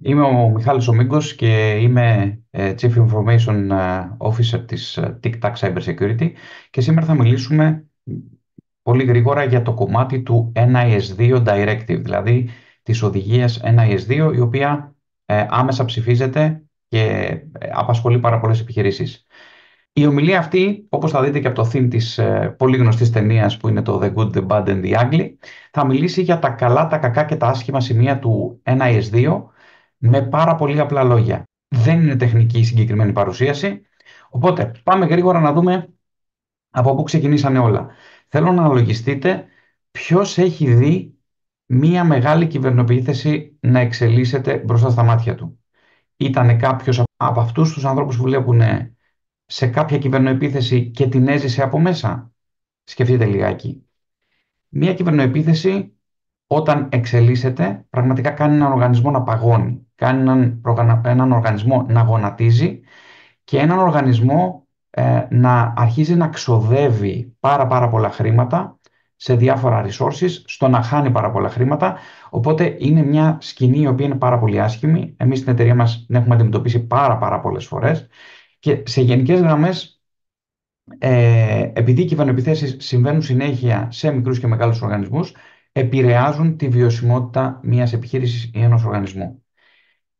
Είμαι ο Μιχάλης Ομίγκος και είμαι Chief Information Officer της TicTac Cybersecurity και σήμερα θα μιλήσουμε πολύ γρήγορα για το κομμάτι του NIS2 Directive, δηλαδή της οδηγίας NIS2, η οποία άμεσα ψηφίζεται και απασχολεί πάρα πολλές επιχειρήσεις. Η ομιλία αυτή, όπως θα δείτε και από το theme της πολύ γνωστής ταινίας που είναι το The Good, The Bad and The Ugly, θα μιλήσει για τα καλά, τα κακά και τα άσχημα σημεία του NIS2 με πάρα πολύ απλά λόγια. Δεν είναι τεχνική η συγκεκριμένη παρουσίαση, οπότε πάμε γρήγορα να δούμε από πού ξεκινήσανε όλα. Θέλω να αναλογιστείτε ποιος έχει δει μία μεγάλη κυβερνοεπίθεση να εξελίσσεται μπροστά στα μάτια του. Ήτανε κάποιος από αυτούς τους ανθρώπους που βλέπουν σε κάποια κυβερνοεπίθεση και την έζησε από μέσα. Σκεφτείτε λιγάκι. Μία κυβερνοεπίθεση όταν εξελίσσεται πραγματικά κάνει έναν οργανισμό να παγώνει, κάνει έναν οργανισμό να γονατίζει και έναν οργανισμό να αρχίζει να ξοδεύει πάρα πολλά χρήματα σε διάφορα resources, στο να χάνει πάρα πολλά χρήματα. Οπότε είναι μια σκηνή η οποία είναι πάρα πολύ άσχημη. Εμείς στην εταιρεία μας την έχουμε αντιμετωπίσει πάρα πολλές φορές και σε γενικές γραμμές, επειδή οι κυβερνοεπιθέσεις συμβαίνουν συνέχεια σε μικρούς και μεγάλους οργανισμούς, επηρεάζουν τη βιωσιμότητα μιας επιχείρησης ή ενός οργανισμού.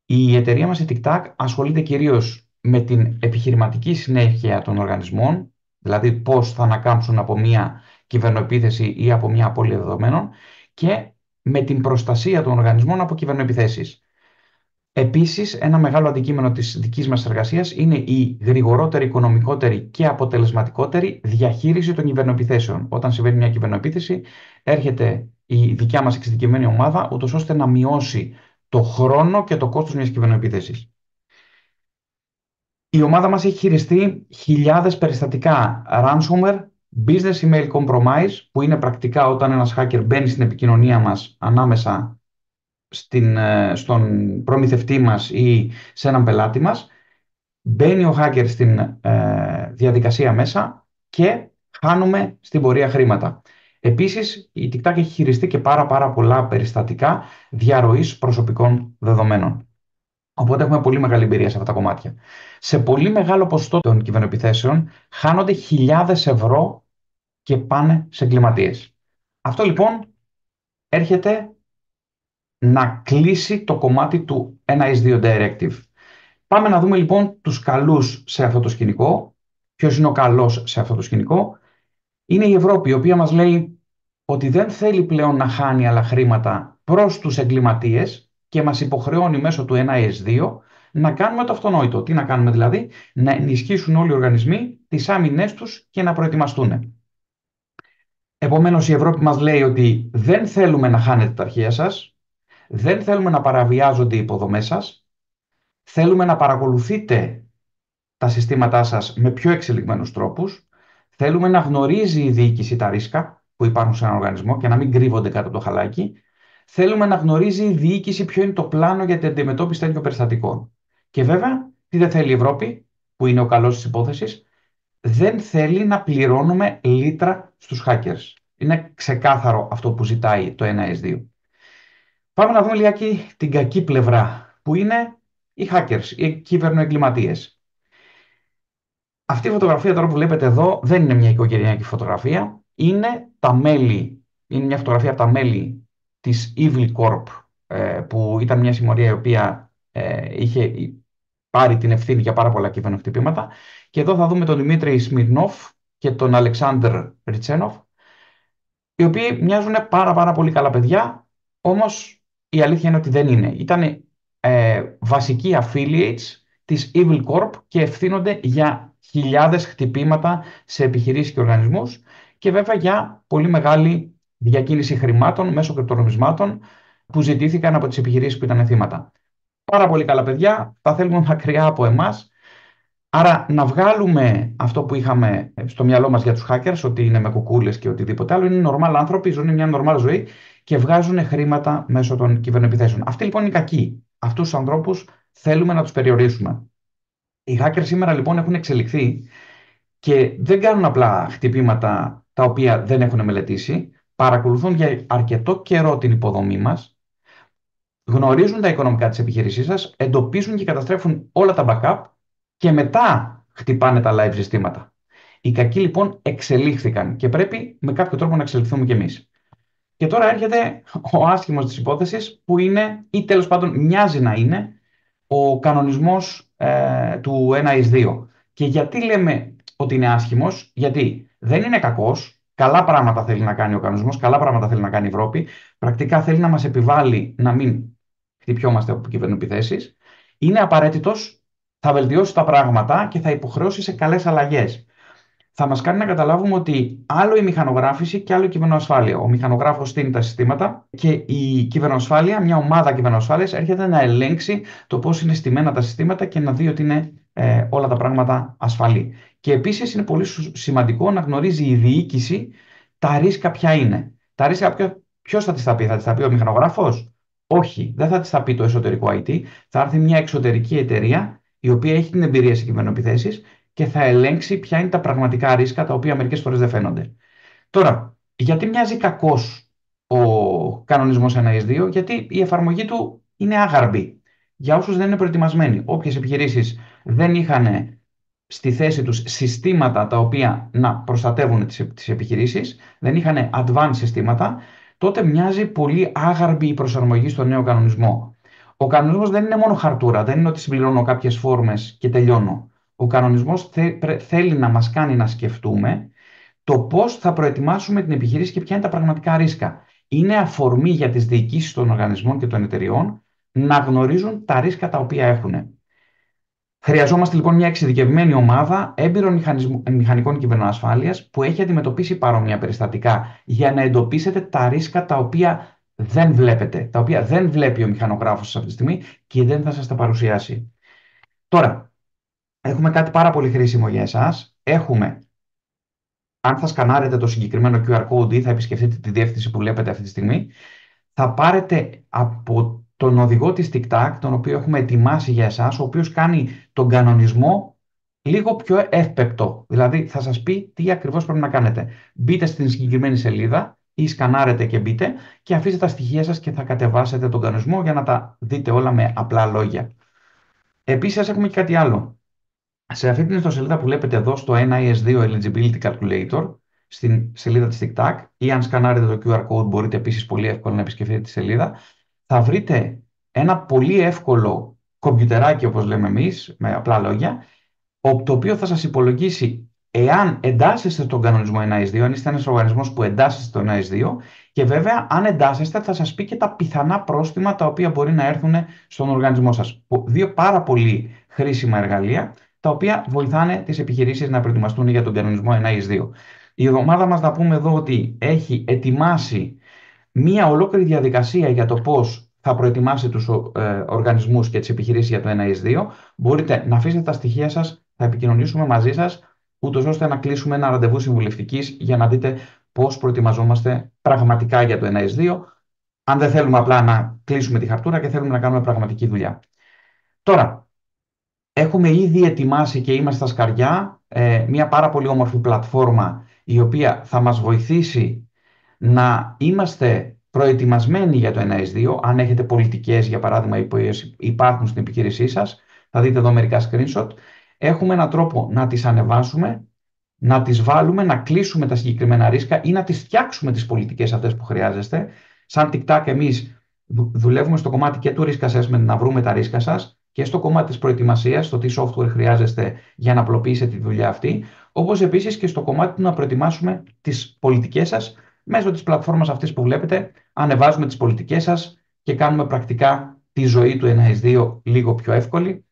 Η εταιρεία μας, η TicTac, ασχολείται κυρίως με την επιχειρηματική συνέχεια των οργανισμών, δηλαδή πώς θα ανακάμψουν από μια κυβερνοεπίθεση ή από μια απώλεια δεδομένων, και με την προστασία των οργανισμών από κυβερνοεπιθέσεις. Επίσης, ένα μεγάλο αντικείμενο της δικής μας εργασίας είναι η γρηγορότερη, οικονομικότερη και αποτελεσματικότερη διαχείριση των κυβερνοεπιθέσεων. Όταν συμβαίνει μια κυβερνοεπίθεση, έρχεται η δικιά μας εξειδικευμένη ομάδα, ούτως ώστε να μειώσει το χρόνο και το κόστος μιας κυβερνοεπίθεσης. Η ομάδα μας έχει χειριστεί χιλιάδες περιστατικά ransomware, business email compromise, που είναι πρακτικά όταν ένας hacker μπαίνει στην επικοινωνία μας ανάμεσα στον προμηθευτή μας ή σε έναν πελάτη μας, μπαίνει ο hacker στην διαδικασία μέσα και χάνουμε στην πορεία χρήματα. Επίσης, η TicTac έχει χειριστεί και πάρα πολλά περιστατικά διαρροής προσωπικών δεδομένων. Οπότε έχουμε πολύ μεγάλη εμπειρία σε αυτά τα κομμάτια. Σε πολύ μεγάλο ποσοστό των κυβερνοεπιθέσεων χάνονται χιλιάδες ευρώ και πάνε σε εγκληματίες. Αυτό λοιπόν έρχεται να κλείσει το κομμάτι του NIS2 Directive. Πάμε να δούμε λοιπόν τους καλούς σε αυτό το σκηνικό. Ποιος είναι ο καλός σε αυτό το σκηνικό? Είναι η Ευρώπη, η οποία μας λέει ότι δεν θέλει πλέον να χάνει άλλα χρήματα προς τους εγκληματίες και μας υποχρεώνει μέσω του NIS2 να κάνουμε το αυτονόητο. Τι να κάνουμε δηλαδή? Να ενισχύσουν όλοι οι οργανισμοί τις άμυνές τους και να προετοιμαστούν. Επομένως η Ευρώπη μας λέει ότι δεν θέλουμε να χάνετε τα αρχεία σας, δεν θέλουμε να παραβιάζονται οι υποδομές σας, θέλουμε να παρακολουθείτε τα συστήματά σας με πιο εξελιγμένους τρόπους, θέλουμε να γνωρίζει η διοίκηση τα ρίσκα που υπάρχουν σε έναν οργανισμό και να μην κρύβονται κάτω από το χαλάκι, θέλουμε να γνωρίζει η διοίκηση ποιο είναι το πλάνο για την αντιμετώπιση τέτοιων περιστατικών. Και βέβαια, τι δεν θέλει η Ευρώπη, που είναι ο καλός της υπόθεσης? Δεν θέλει να πληρώνουμε λίτρα στους hackers. Είναι ξεκάθαρο αυτό που ζητάει το NIS2. Πάμε να δούμε λιγάκι την κακή πλευρά, που είναι οι hackers, οι κυβερνοεγκληματίες. Αυτή η φωτογραφία τώρα που βλέπετε εδώ δεν είναι μια οικογενειακή φωτογραφία. Είναι μια φωτογραφία από τα μέλη της Evil Corp, που ήταν μια συμμορία η οποία είχε πάρει την ευθύνη για πάρα πολλά κυβερνοχτυπήματα. Και εδώ θα δούμε τον Δημήτρη Σμιρνόφ και τον Αλεξάνδρ Ριτσένοφ, οι οποίοι μοιάζουν πάρα πολύ καλά παιδιά, όμως η αλήθεια είναι ότι δεν είναι. Ήταν βασικοί affiliates της Evil Corp και ευθύνονται για χιλιάδες χτυπήματα σε επιχειρήσεις και οργανισμούς και βέβαια για πολύ μεγάλη διακίνηση χρημάτων μέσω κρυπτονομισμάτων που ζητήθηκαν από τις επιχειρήσεις που ήταν θύματα. Πάρα πολύ καλά παιδιά, τα θέλουμε μακριά από εμάς. Άρα να βγάλουμε αυτό που είχαμε στο μυαλό μας για τους hackers, ότι είναι με κουκούλες και οτιδήποτε άλλο, είναι normal άνθρωποι, ζουν μια normal ζωή και βγάζουν χρήματα μέσω των κυβερνοεπιθέσεων. Αυτοί λοιπόν είναι κακοί. Αυτούς τους ανθρώπους θέλουμε να τους περιορίσουμε. Οι hackers σήμερα λοιπόν έχουν εξελιχθεί και δεν κάνουν απλά χτυπήματα τα οποία δεν έχουν μελετήσει, παρακολουθούν για αρκετό καιρό την υποδομή μας, γνωρίζουν τα οικονομικά της επιχείρησής σας, εντοπίζουν και καταστρέφουν όλα τα backup και μετά χτυπάνε τα live συστήματα. Οι κακοί λοιπόν εξελίχθηκαν και πρέπει με κάποιο τρόπο να εξελιχθούμε κι εμείς. Και τώρα έρχεται ο άσχημος της υπόθεσης που είναι, ή τέλος πάντων μοιάζει να είναι, ο κανονισμός του NIS2. Και γιατί λέμε ότι είναι άσχημος? Γιατί δεν είναι κακός, καλά πράγματα θέλει να κάνει ο κανονισμός, καλά πράγματα θέλει να κάνει η Ευρώπη, πρακτικά θέλει να μας επιβάλλει να μην χτυπιόμαστε από κυβερνοεπιθέσεις, είναι απαραίτητος, θα βελτιώσει τα πράγματα και θα υποχρεώσει σε καλές αλλαγές. Θα μας κάνει να καταλάβουμε ότι άλλο η μηχανογράφηση και άλλο η κυβερνοασφάλεια. Ο μηχανογράφος στείνει τα συστήματα και η κυβερνοασφάλεια, μια ομάδα κυβερνοασφάλειας, έρχεται να ελέγξει το πώς είναι στημένα τα συστήματα και να δει ότι είναι όλα τα πράγματα ασφαλή. Και επίσης είναι πολύ σημαντικό να γνωρίζει η διοίκηση τα ρίσκα ποια είναι. Τα ρίσκα ποιος θα τις τα πει? Θα τις τα πει ο μηχανογράφος? Όχι, δεν θα τις τα πει το εσωτερικό IT. Θα έρθει μια εξωτερική εταιρεία η οποία έχει την εμπειρία σε κυβερνοεπιθέσεις και θα ελέγξει ποια είναι τα πραγματικά ρίσκα τα οποία μερικές φορές δεν φαίνονται. Τώρα, γιατί μοιάζει κακός ο κανονισμός NIS2? Γιατί η εφαρμογή του είναι άγαρμπη για όσους δεν είναι προετοιμασμένοι. Όποιες επιχειρήσεις δεν είχαν στη θέση τους συστήματα τα οποία να προστατεύουν τις επιχειρήσεις, δεν είχαν advanced συστήματα, τότε μοιάζει πολύ άγαρμπη η προσαρμογή στο νέο κανονισμό. Ο κανονισμός δεν είναι μόνο χαρτούρα, δεν είναι ότι συμπληρώνω κάποιες φόρμες και τελειώνω. Ο κανονισμός θέλει να μας κάνει να σκεφτούμε το πώς θα προετοιμάσουμε την επιχείρηση και ποια είναι τα πραγματικά ρίσκα. Είναι αφορμή για τις διοικήσεις των οργανισμών και των εταιριών να γνωρίζουν τα ρίσκα τα οποία έχουν. Χρειαζόμαστε λοιπόν μια εξειδικευμένη ομάδα έμπειρων μηχανικών κυβερνοασφάλειας που έχει αντιμετωπίσει παρόμοια περιστατικά για να εντοπίσετε τα ρίσκα τα οποία δεν βλέπετε, τα οποία δεν βλέπει ο μηχανογράφος σας αυτή τη στιγμή και δεν θα σας τα παρουσιάσει. Τώρα, έχουμε κάτι πάρα πολύ χρήσιμο για εσάς. Αν θα σκανάρετε το συγκεκριμένο QR code ή θα επισκεφτείτε τη διεύθυνση που βλέπετε αυτή τη στιγμή, θα πάρετε από τον οδηγό της TikTok, τον οποίο έχουμε ετοιμάσει για εσάς, ο οποίος κάνει τον κανονισμό λίγο πιο εύπεπτο. Δηλαδή θα σας πει τι ακριβώς πρέπει να κάνετε. Μπείτε στην συγκεκριμένη σελίδα ή σκανάρετε και μπείτε και αφήστε τα στοιχεία σας και θα κατεβάσετε τον κανονισμό για να τα δείτε όλα με απλά λόγια. Επίσης έχουμε και κάτι άλλο. Σε αυτή την ιστοσελίδα που βλέπετε εδώ στο NIS2 Eligibility Calculator, στην σελίδα της TikTok, ή αν σκανάρετε το QR code μπορείτε επίσης πολύ εύκολα να επισκεφτείτε τη σελίδα, θα βρείτε ένα πολύ εύκολο κομπιουτεράκι, όπως λέμε εμείς, με απλά λόγια, το οποίο θα σας υπολογίσει εάν εντάσσεστε στον κανονισμό NIS2, αν είστε ένας οργανισμός που εντάσσεστε στο NIS2, και βέβαια αν εντάσσεστε θα σας πει και τα πιθανά πρόστιμα τα οποία μπορεί να έρθουν στον οργανισμό σας. Δύο πάρα πολύ χρήσιμα εργαλεία, τα οποία βοηθάνε τις επιχειρήσεις να προετοιμαστούν για τον κανονισμό NIS2. Η ομάδα μας, να πούμε εδώ, ότι έχει ετοιμάσει μία ολόκληρη διαδικασία για το πώς θα προετοιμάσει τους οργανισμούς και τις επιχειρήσεις για το NIS2. Μπορείτε να αφήσετε τα στοιχεία σας, θα επικοινωνήσουμε μαζί σας, ούτως ώστε να κλείσουμε ένα ραντεβού συμβουλευτικής για να δείτε πώς προετοιμαζόμαστε πραγματικά για το NIS2, αν δεν θέλουμε απλά να κλείσουμε τη χαρτούρα και θέλουμε να κάνουμε πραγματική δουλειά. Τώρα, έχουμε ήδη ετοιμάσει και είμαστε στα σκαριά μια πάρα πολύ όμορφη πλατφόρμα η οποία θα μας βοηθήσει να είμαστε προετοιμασμένοι για το NIS2. Αν έχετε πολιτικές, για παράδειγμα, που υπάρχουν στην επιχείρησή σας, θα δείτε εδώ μερικά screenshot. Έχουμε έναν τρόπο να τις ανεβάσουμε, να τις βάλουμε, να κλείσουμε τα συγκεκριμένα ρίσκα ή να τις φτιάξουμε τις πολιτικές αυτές που χρειάζεστε. Σαν TikTok εμείς δουλεύουμε στο κομμάτι και του risk assessment, να βρούμε τα ρίσκα σας, και στο κομμάτι της προετοιμασίας, το τι software χρειάζεστε για να απλοποιήσετε τη δουλειά αυτή, όπως επίσης και στο κομμάτι του να προετοιμάσουμε τις πολιτικές σας. Μέσω της πλατφόρμας αυτής που βλέπετε, ανεβάζουμε τις πολιτικές σας και κάνουμε πρακτικά τη ζωή του NIS2 λίγο πιο εύκολη.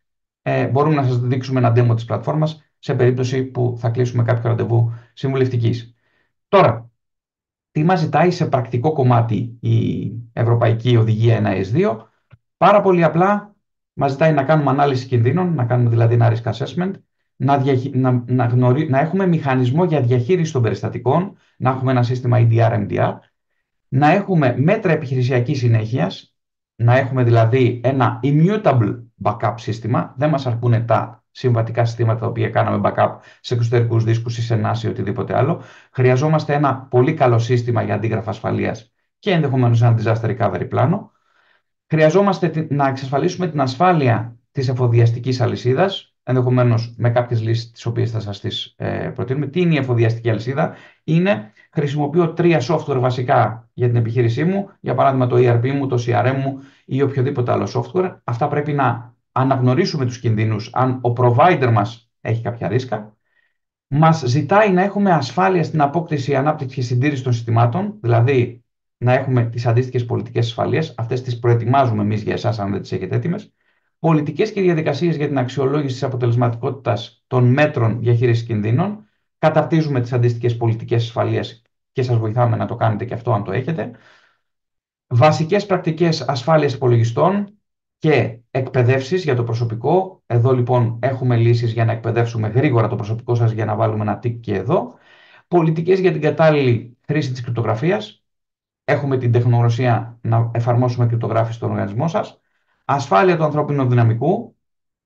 Μπορούμε να σας δείξουμε ένα demo της πλατφόρμας σε περίπτωση που θα κλείσουμε κάποιο ραντεβού συμβουλευτικής. Τώρα, τι μας ζητάει σε πρακτικό κομμάτι η Ευρωπαϊκή Οδηγία NIS2? Πάρα πολύ απλά, μας ζητάει να κάνουμε ανάλυση κινδύνων, να κάνουμε δηλαδή ένα risk assessment, να έχουμε μηχανισμό για διαχείριση των περιστατικών, να έχουμε ένα σύστημα EDR-MDR, να έχουμε μέτρα επιχειρησιακής συνέχειας, να έχουμε δηλαδή ένα immutable backup σύστημα. Δεν μας αρκούν τα συμβατικά συστήματα τα οποία κάναμε backup σε εξωτερικούς δίσκους ή σε NAS ή οτιδήποτε άλλο. Χρειαζόμαστε ένα πολύ καλό σύστημα για αντίγραφα ασφαλείας και ενδεχομένως ένα disaster recovery πλάνο. Χρειαζόμαστε να εξασφαλίσουμε την ασφάλεια της εφοδιαστικής αλυσίδας, ενδεχομένως με κάποιες λύσεις τις οποίες θα σας τις προτείνουμε. Τι είναι η εφοδιαστική αλυσίδα? Χρησιμοποιώ 3 software βασικά για την επιχείρησή μου, για παράδειγμα το ERP μου, το CRM μου ή οποιοδήποτε άλλο software. Αυτά πρέπει να αναγνωρίσουμε τους κινδύνους αν ο provider μας έχει κάποια ρίσκα. Μας ζητάει να έχουμε ασφάλεια στην απόκτηση, ανάπτυξη και συντήρηση των συστημάτων, δηλαδή να έχουμε τις αντίστοιχες πολιτικές ασφαλείας. Αυτές τις προετοιμάζουμε εμείς για εσάς, αν δεν τις έχετε έτοιμες. Πολιτικές και διαδικασίες για την αξιολόγηση της αποτελεσματικότητας των μέτρων διαχείρισης κινδύνων. Καταρτίζουμε τις αντίστοιχες πολιτικές ασφαλείας και σας βοηθάμε να το κάνετε και αυτό, αν το έχετε. Βασικές πρακτικές ασφάλειας υπολογιστών και εκπαιδεύσεις για το προσωπικό. Εδώ λοιπόν έχουμε λύσεις για να εκπαιδεύσουμε γρήγορα το προσωπικό σας, για να βάλουμε ένα τικ και εδώ. Πολιτικές για την κατάλληλη χρήση της κρυπτογραφίας. Έχουμε την τεχνογνωσία να εφαρμόσουμε κρυπτογράφηση στον οργανισμό σας. Ασφάλεια του ανθρώπινου δυναμικού.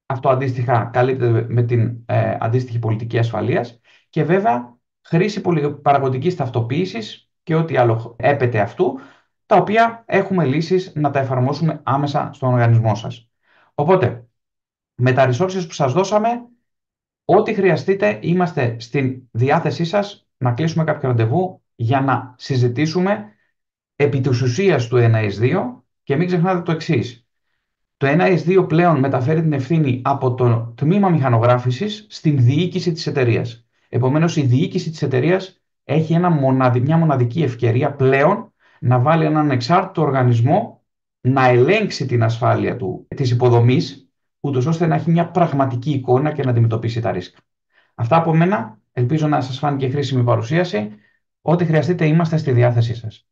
Αυτό αντίστοιχα καλύπτεται με την αντίστοιχη πολιτική ασφαλείας. Και βέβαια χρήση πολυπαραγωγικής ταυτοποίησης και ό,τι άλλο έπεται αυτού, τα οποία έχουμε λύσεις να τα εφαρμόσουμε άμεσα στον οργανισμό σας. Οπότε, με τα resources που σας δώσαμε, ό,τι χρειαστείτε, είμαστε στην διάθεσή σας να κλείσουμε κάποιο ραντεβού για να συζητήσουμε επί της ουσίας του NIS2 και μην ξεχνάτε το εξής. Το NIS2 πλέον μεταφέρει την ευθύνη από το τμήμα μηχανογράφησης στην διοίκηση της εταιρείας. Επομένως, η διοίκηση της εταιρείας έχει μια μοναδική ευκαιρία πλέον να βάλει έναν εξάρτητο οργανισμό να ελέγξει την ασφάλεια της υποδομής, ούτως ώστε να έχει μια πραγματική εικόνα και να αντιμετωπίσει τα ρίσκα. Αυτά από μένα. Ελπίζω να σας φάνηκε χρήσιμη παρουσίαση. Ό,τι χρειαστείτε, είμαστε στη διάθεσή σας.